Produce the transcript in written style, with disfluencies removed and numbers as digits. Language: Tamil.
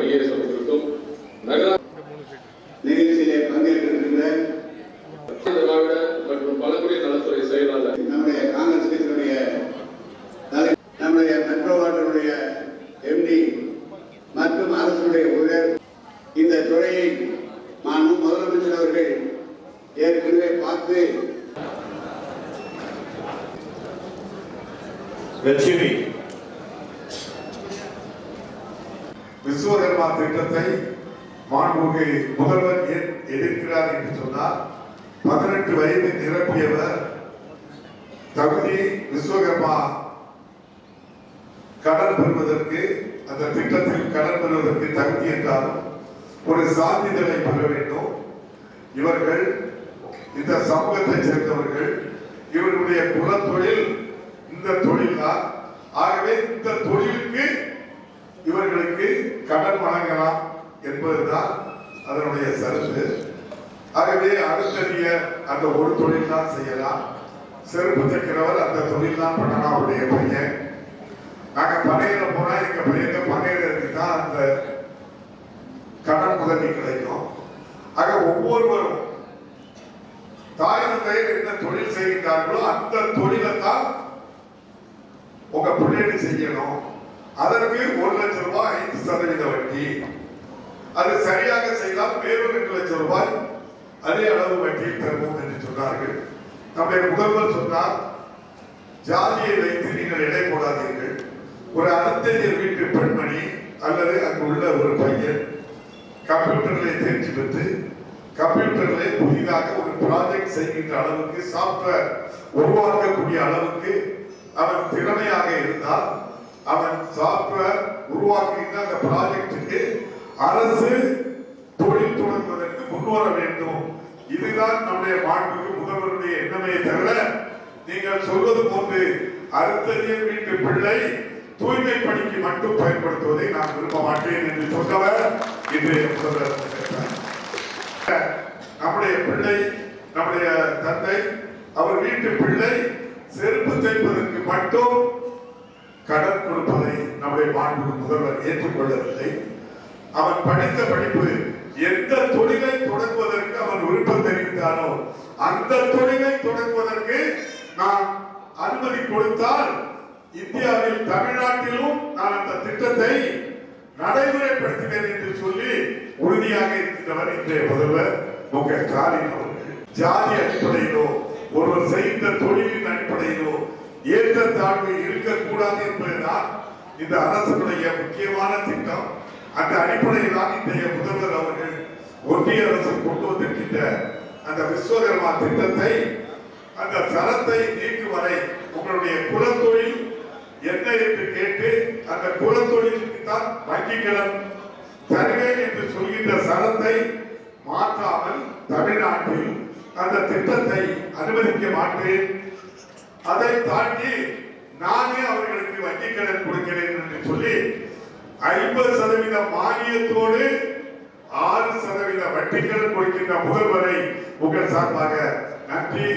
ஐஏஎஸ் அவர்களுக்கும் நகர நிகழ்ச்சியிலே பங்கேற்றிருக்கின்ற திராவிட மற்றும் பழங்குடி நலத்துறை செயலாளர் நம்முடைய காங்கிரஸ் கட்சியினுடைய நம்முடைய மெட்ரோ வாட்டருடைய எம்டி மற்றும் அரசுடைய ஊழியர் இந்த துறையை முதலமைச்சர் அவர்கள் ஏற்கனவே பார்த்து லட்சுமி விஸ்வகர்மா திட்டத்தை மாண்புமிகு முதல்வர் எதிர்க்கிறார் என்று சொன்னார். 18 வயது நிரப்பியவர் தகுதி விஸ்வகர்மா கடன் பெறுவதற்கு அந்த திட்டத்தில் கடன் பெறுவதற்கு தகுதி என்றாலும் ஒரு சான்றிதழை பெற வேண்டும். இவர்கள் இந்த சமூகத்தை சேர்ந்தவர்கள், இவர்களுடைய குலத்தொழில் இந்த தொழில் தான். ஆகவே இந்த தொழிலுக்கு இவர்களுக்கு கடன் வழங்கலாம் என்பதுதான் அதனுடைய சரத்து. ஆகவே அடுத்தறிய அந்த ஒரு தொழில் தான் செய்யலாம். செருப்பு தைக்கிறவர் அந்த தொழில் தான் பண்ணலாம். அவருடைய பையன் நாங்க பனையில போனா எங்க பையன் பனையில தான் அந்த கடன் உதவி கிடைக்கும். ஆக ஒவ்வொருவரும் தாய் தந்தையர் என்ன தொழில் செய்கின்றார்களோ அந்த தொழிலை தான் உங்க பிள்ளைகள் செய்யணும். அதற்கு 1 லட்சம் ரூபாய் 5% வட்டி. அது சரியாக செய்தால் மேலும் 2 லட்சம் ரூபாய் அதே அளவு வட்டியில் தருவோம் என்று சொன்னார்கள். நம்முடைய முதல்வர் சொன்னார், ஜாதியை வைத்து நீங்கள் எடை போடாதீர்கள். ஒரு அருந்ததியர் வீட்டு பெண்மணி அல்லது அங்கு உள்ள ஒரு பையன் கம்ப்யூட்டர்களை தேர்ச்சி பெற்று கம்ப்யூட்டர்களை புதிதாக ஒரு ப்ராஜெக்ட் செய்கின்ற அளவுக்கு, சாப்ட்வேர் உருவாக்கக்கூடிய அளவுக்கு அவன் திறமையாக இருந்தால் அவன் சாப்ட்வேர் உருவாக்குகின்ற அந்த ப்ராஜெக்டுக்கு அரசு தொழில் தொடங்குவதற்கு முன்வர வேண்டும். இதுதான் நம்முடைய மாண்புமிகு முதல்வருடைய எண்ணமே தவிர நீங்கள் சொல்வது போன்று அருந்ததியர் வீட்டு பிள்ளை தூய்மை பணிக்கு மட்டும் பயன்படுத்துவதை நான் விரும்ப மாட்டேன் என்று சொன்னவர் இன்றைய முதல்வர். நம்முடைய பிள்ளை, நம்முடைய தந்தை, அவர் வீட்டு பிள்ளை செருப்பு தைப்பதற்கு மட்டும் கடன் கொடுப்பதை நம்முடைய மாண்புமிகு முதல்வர் ஏற்றுக்கொள்ளவில்லை. அவன் படித்த படிப்பு எந்த தொழிலை தொடங்குவதற்கு அவன் விருப்பம் தெரிவித்தானோ அந்த தொழிலை தொடங்குவதற்கு நான் அனுமதி கொடுத்தால் இந்தியாவில் தமிழ்நாட்டிலும் நான் அந்த திட்டத்தை நடைமுறைப்படுத்தினேன் என்று சொல்லி உறுதியாக இருக்கின்றவர் இன்றைய முதல்வர் மு.க. ஸ்டாலின் அவர்கள். ஜாதி அடிப்படையிலோ ஒருவர் செய்த தொழிலின் அடிப்படையிலோ ஏற்றத்தாழ்வு இருக்கக்கூடாது என்பதுதான் இந்த அரசுடைய முக்கியமான திட்டம். அந்த அடிப்படையில் தான் இன்றைய முதல்வர் அவர்கள் ஒன்றிய அரசு கொண்டு வந்திருக்கின்ற அந்த விஸ்வகர்மா திட்டத்தை, அந்த சரத்தை நீக்கும் வரை உங்களுடைய குலத்தொழில் என்ன என்று கேட்டு அந்த குலத்தொழிலுக்கு தான் வங்கி கடன் தருவேன் என்று சொல்கின்ற சரத்தை மாற்றாமல் தமிழ்நாட்டில் அந்த திட்டத்தை அனுமதிக்க மாட்டேன். அதை தாண்டி நானே அவர்களுக்கு வங்கி கடன் கொடுக்கிறேன் என்று சொல்லி 50% மானியத்தோடு 6% வட்டி கடன் கொடுக்கின்ற முதல்வரை உங்கள் சார்பாக நன்றி.